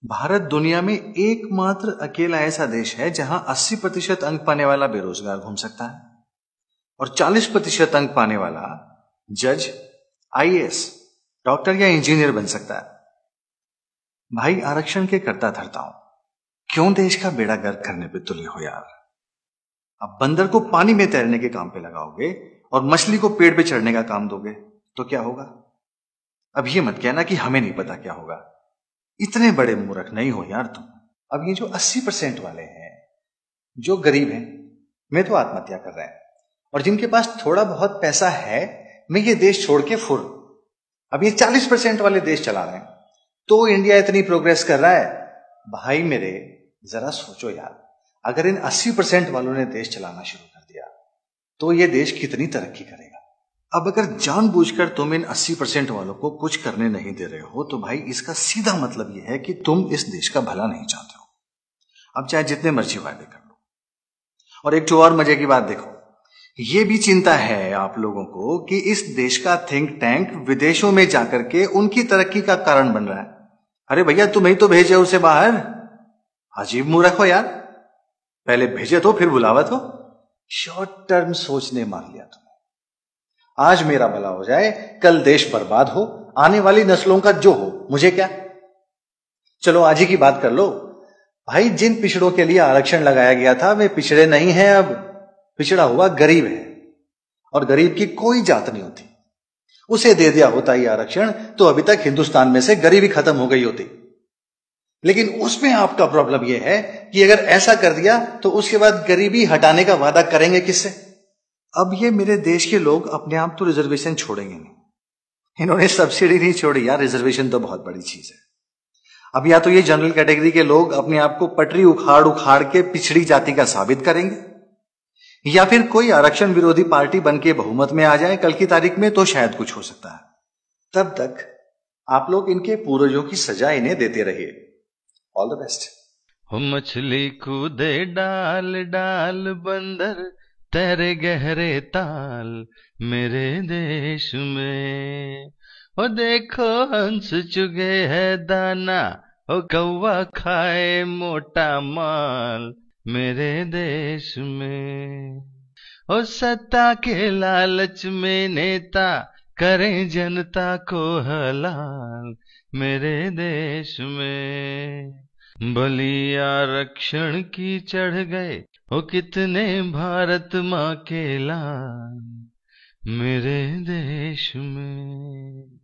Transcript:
भारत दुनिया में एकमात्र अकेला ऐसा देश है जहां 80% अंक पाने वाला बेरोजगार घूम सकता है और 40% अंक पाने वाला जज, आईएएस, डॉक्टर या इंजीनियर बन सकता है। भाई, आरक्षण के करता धरता हूं, क्यों देश का बेड़ा गर्क करने पे तुले हो यार। अब बंदर को पानी में तैरने के काम पे लगाओगे और मछली को पेड़ पे चढ़ने का काम दोगे तो क्या होगा? अब ये मत कहना कि हमें नहीं पता क्या होगा। इतने बड़े मूर्ख नहीं हो यार तुम। अब ये जो 80% वाले हैं, जो गरीब हैं, वे तो आत्महत्या कर रहे हैं, और जिनके पास थोड़ा बहुत पैसा है मैं ये देश छोड़ के फुर। अब ये 40% वाले देश चला रहे हैं, तो इंडिया इतनी प्रोग्रेस कर रहा है। भाई मेरे, जरा सोचो यार, अगर इन 80% वालों ने देश चलाना शुरू कर दिया तो ये देश कितनी तरक्की करेगा। अब अगर जानबूझकर तुम इन 80% वालों को कुछ करने नहीं दे रहे हो तो भाई इसका सीधा मतलब यह है कि तुम इस देश का भला नहीं चाहते हो। अब चाहे जितने मर्जी वादे कर लो। और एक जो और मजे की बात देखो, ये भी चिंता है आप लोगों को कि इस देश का थिंक टैंक विदेशों में जाकर के उनकी तरक्की का कारण बन रहा है। अरे भैया, तुम्हें तो भेजे उसे बाहर। अजीब मूर्ख हो यार, पहले भेजे तो फिर बुलावा तो। शॉर्ट टर्म सोचने मार लिया तुमने। आज मेरा भला हो जाए, कल देश बर्बाद हो, आने वाली नस्लों का जो हो, मुझे क्या। चलो आज ही की बात कर लो। भाई, जिन पिछड़ों के लिए आरक्षण लगाया गया था वे पिछड़े नहीं हैं, अब पिछड़ा हुआ गरीब है, और गरीब की कोई जात नहीं होती। उसे दे दिया होता ये आरक्षण तो अभी तक हिंदुस्तान में से गरीबी खत्म हो गई होती। लेकिन उसमें आपका प्रॉब्लम यह है कि अगर ऐसा कर दिया तो उसके बाद गरीबी हटाने का वादा करेंगे किससे? अब ये मेरे देश के लोग अपने आप तो रिजर्वेशन छोड़ेंगे नहीं। इन्होंने सब्सिडी नहीं छोड़ी यार, रिजर्वेशन तो बहुत बड़ी चीज है। अब या तो ये जनरल कैटेगरी के लोग अपने आप को पटरी उखाड़ उखाड़ के पिछड़ी जाति का साबित करेंगे, या फिर कोई आरक्षण विरोधी पार्टी बन के बहुमत में आ जाए कल की तारीख में, तो शायद कुछ हो सकता है। तब तक आप लोग इनके पूर्वजों की सजा इन्हें देते रहिए। All the best. हो मछली कूदे डाल डाल, बंदर तेरे गहरे ताल मेरे देश में। ओ देखो हंस चुगे है दाना, ओ कौवा खाए मोटा माल मेरे देश में। ओ सत्ता के लालच में नेता करें जनता को हलाल मेरे देश में। बलि आरक्षण की चढ़ गए ओ कितने भारत माँ के लाल मेरे देश में।